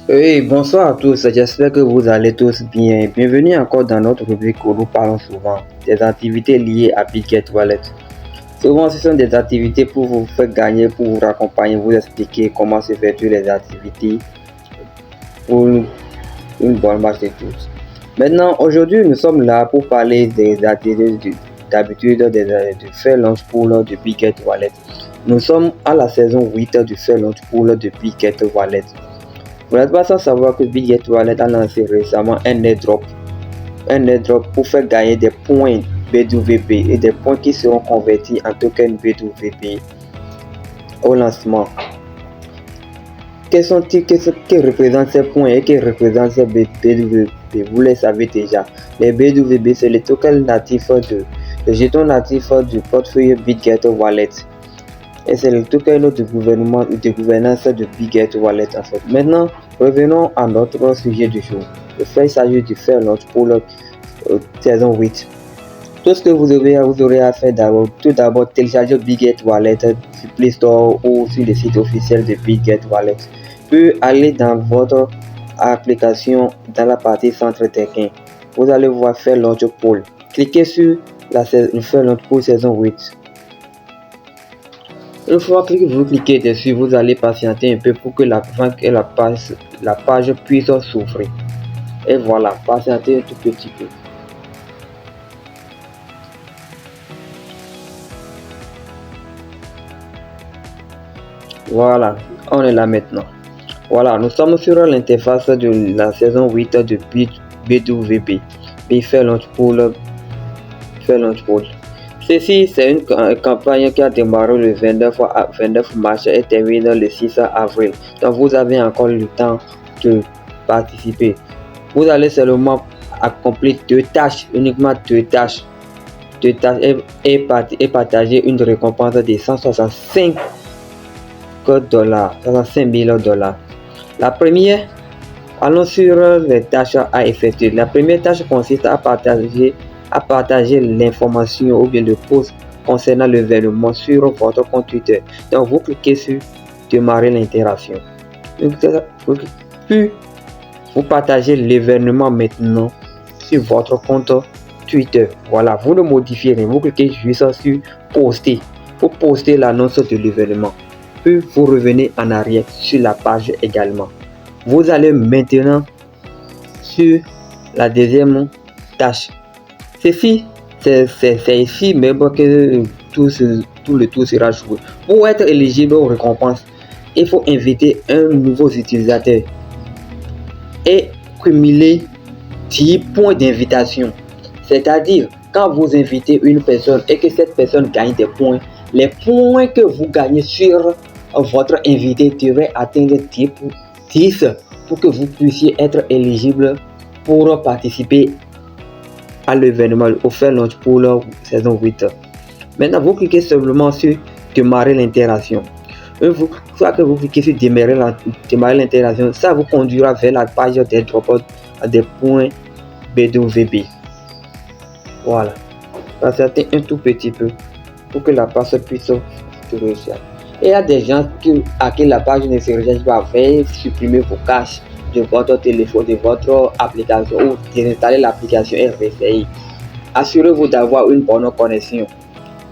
Oui, bonsoir à tous, j'espère que vous allez tous bien. Bienvenue encore dans notre rubrique où nous parlons souvent des activités liées à Big Get Wallet. Souvent, ce sont des activités pour vous faire gagner, pour vous accompagner, vous expliquer comment se faire les activités pour une bonne marche de tous. Maintenant, aujourd'hui, nous sommes là pour parler des activités d'habitude de faire launch pool de Big Get Wallet. Nous sommes à la saison 8 du faire launch pool de Big Get Wallet. Vous n'êtes pas sans savoir que Big Get Wallet a lancé récemment un airdrop pour faire gagner des points BWP et des points qui seront convertis en tokens BWP au lancement. Que représentent ces points et que représentent ces BWP? Vous les savez déjà. Les BWP, c'est les tokens natifs les jetons natifs du portefeuille Big Get Wallet. Et c'est le token de gouvernance de Big Get Wallet en fait. Maintenant, revenons à notre sujet du jour. Il s'agit de faire launch pour la saison 8. Tout ce que vous aurez à faire tout d'abord, télécharger Big Get Wallet sur Play Store ou sur le site officiel de Big Get Wallet. Puis aller dans votre application dans la partie centre terrain. Vous allez voir faire launch pool. Cliquez sur le faire launch pool saison 8. Une fois que vous cliquez dessus, vous allez patienter un peu pour que la page puisse s'ouvrir. Et voilà, patientez un tout petit peu. Voilà, on est là maintenant. Voilà, nous sommes sur l'interface de la saison 8 de BWP. Faire launch pool. Ceci, c'est une campagne qui a démarré le 29 mars et termine le 6 avril. Donc, vous avez encore le temps de participer. Vous allez seulement accomplir uniquement deux tâches et partager une récompense de 165 000 $. La première, allons sur les tâches à effectuer. La première tâche consiste à partager l'information ou bien le post concernant l'événement sur votre compte Twitter. Donc vous cliquez sur démarrer l'interaction. Puis vous partagez l'événement maintenant sur votre compte Twitter. Voilà, vous le modifiez, vous cliquez juste sur poster pour poster l'annonce de l'événement. Puis vous revenez en arrière sur la page également. Vous allez maintenant sur la deuxième tâche. C'est ici même que tout le tour sera joué. Pour être éligible aux récompenses, il faut inviter un nouveau utilisateur et cumuler 10 points d'invitation. C'est-à-dire, quand vous invitez une personne et que cette personne gagne des points, les points que vous gagnez sur votre invité devraient atteindre 10 pour que vous puissiez être éligible pour participer à l'événement au faire launch pour la saison 8. Maintenant, vous cliquez simplement sur démarrer l'interaction. Une fois que vous cliquez sur démarrer l'interaction, ça vous conduira vers la page des drops des points BWP. Voilà. Patientez un tout petit peu pour que la page puisse se réussir. Et il y a des gens à qui la page ne se recherche pas. Veuillez supprimer vos caches de votre téléphone, de votre application ou désinstaller l'application et réessayer. Assurez-vous d'avoir une bonne connexion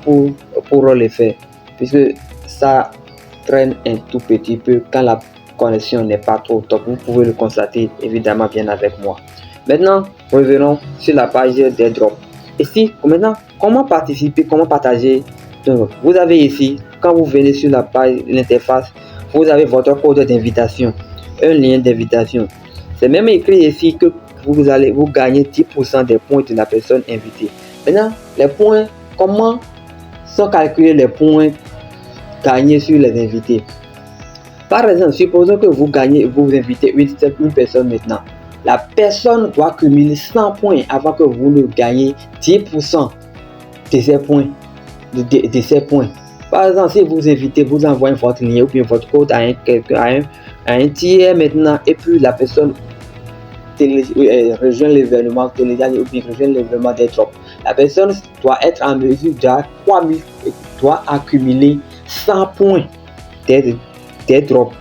pour le faire, puisque ça traîne un tout petit peu quand la connexion n'est pas trop top. Vous pouvez le constater évidemment bien avec moi. Maintenant, revenons sur la page des drops. Ici, maintenant, comment participer, comment partager. Donc, vous avez ici, quand vous venez sur la page, l'interface, vous avez votre code d'invitation, un lien d'invitation. C'est même écrit ici que vous gagner 10% des points de la personne invitée. Maintenant, les points, comment sont calculés les points gagnés sur les invités? Par exemple, supposons que vous invitez une personne maintenant. La personne doit cumuler 100 points avant que vous ne gagnez 10% de ces points. De ces points. Par exemple, si vous invitez, vous envoyez votre lien ou bien votre code à un tiers maintenant, et puis la personne rejoint l'événement, ou bien rejoint l'événement des drops. La personne doit être en mesure doit accumuler 100 points des drops.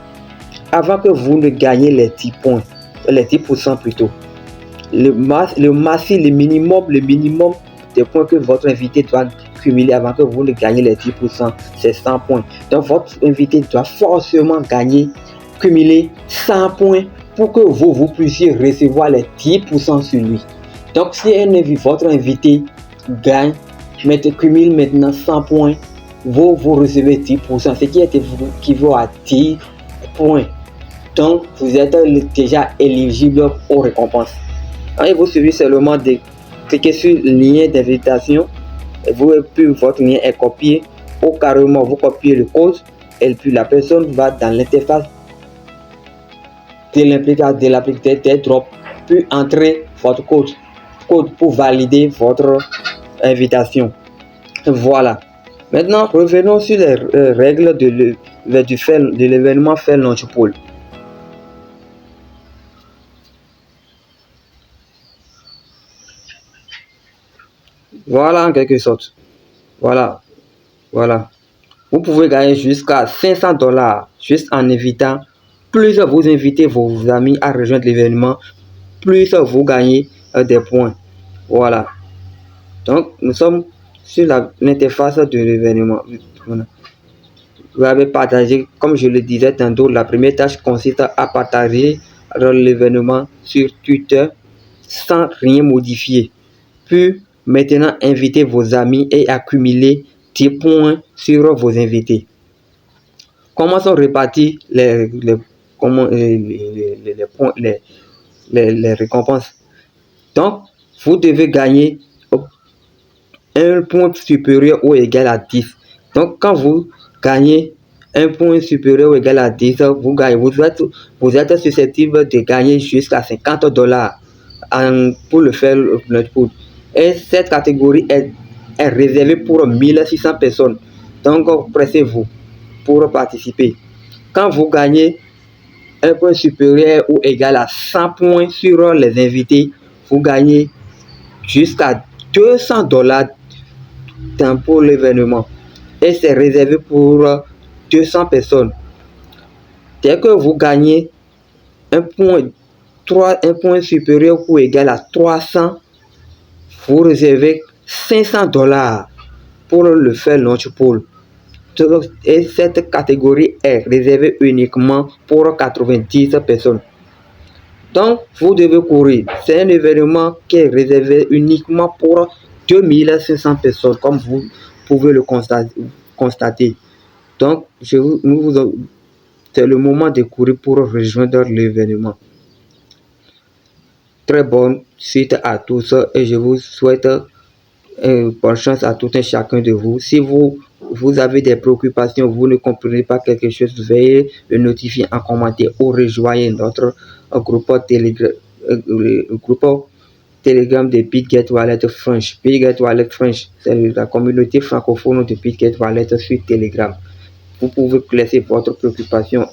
avant que vous ne gagnez les 10 points, les 10% plutôt. Le minimum des points que votre invité doit cumuler avant que vous ne gagnez les 10%, c'est 100 points. Donc votre invité doit forcément cumuler 100 points pour que vous puissiez recevoir les 10% sur lui. Donc si votre invité cumule maintenant 100 points, vous recevez 10%, ce qui équivaut à 10 points. Donc vous êtes déjà éligible aux récompenses. Et vous suivez seulement de cliquer sur le lien d'invitation, puis votre lien est copié, ou carrément vous copiez le code, et puis la personne va dans l'interface de l'applicateur drop, puis entrer votre code pour valider votre invitation. Voilà. Maintenant, revenons sur les règles de l'événement Fair Launch Pool. Voilà en quelque sorte. Voilà. Vous pouvez gagner jusqu'à $500 juste en invitant. Plus vous invitez vos amis à rejoindre l'événement, plus vous gagnez des points. Voilà. Donc, nous sommes sur l'interface de l'événement. Vous avez partagé, comme je le disais tantôt, la première tâche consiste à partager l'événement sur Twitter sans rien modifier. Puis, maintenant, invitez vos amis et accumuler 10 points sur vos invités. Comment sont répartis les récompenses? Donc, vous devez gagner un point supérieur ou égal à 10. Donc, quand vous gagnez un point supérieur ou égal à 10, vous êtes susceptible de gagner jusqu'à $50 pour le faire. Et cette catégorie est réservée pour 1600 personnes. Donc, pressez-vous pour participer. Quand vous gagnez un point supérieur ou égal à 100 points sur les invités, vous gagnez jusqu'à $200 pour l'événement. Et c'est réservé pour 200 personnes. Dès que vous gagnez un point supérieur ou égal à 300, vous réservez $500 pour le faire launch pool. Et cette catégorie est réservée uniquement pour 90 personnes. Donc, vous devez courir. C'est un événement qui est réservé uniquement pour 2500 personnes, comme vous pouvez le constater. Donc, c'est le moment de courir pour rejoindre l'événement. Très bonne suite à tous et je vous souhaite bonne chance à tout un chacun de vous. Si vous avez des préoccupations, vous ne comprenez pas quelque chose, veuillez le notifier en commentaire ou rejoignez notre groupe Telegram de Bitget Wallet French. Bitget Wallet French, c'est la communauté francophone de Bitget Wallet sur Telegram. Vous pouvez laisser votre préoccupation,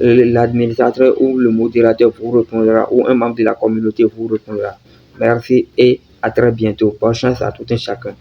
l'administrateur ou le modérateur vous répondra, ou un membre de la communauté vous répondra. Merci et à très bientôt. Bonne chance à tout un chacun.